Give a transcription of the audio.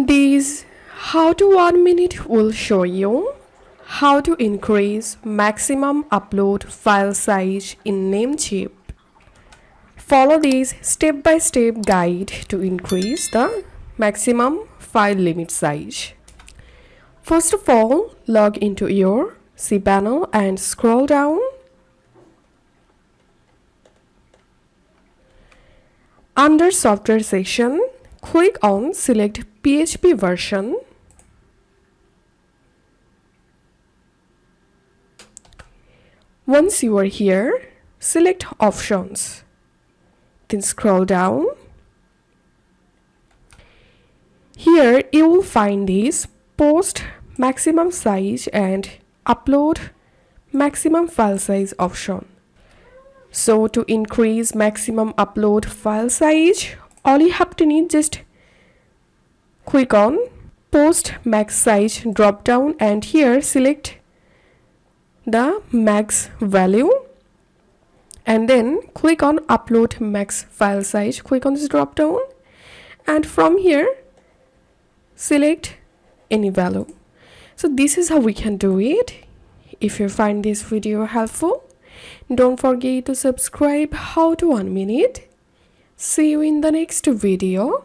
This how to 1 minute will show you how to increase maximum upload file size in Namecheap. Follow this step-by-step guide to increase the maximum file limit size. First of all, log into your cPanel and scroll down. Under software section, click on select PHP version. Once you are here, select options. Then scroll down. Here you will find this post maximum size and upload maximum file size option. So to increase maximum upload file size, all you have to need just click on post max size drop down and here select the max value and then click on upload max file size. Click on this drop down and from here select any value. So this is how we can do it. If you find this video helpful, don't forget to subscribe how to 1 minute. See you in the next video.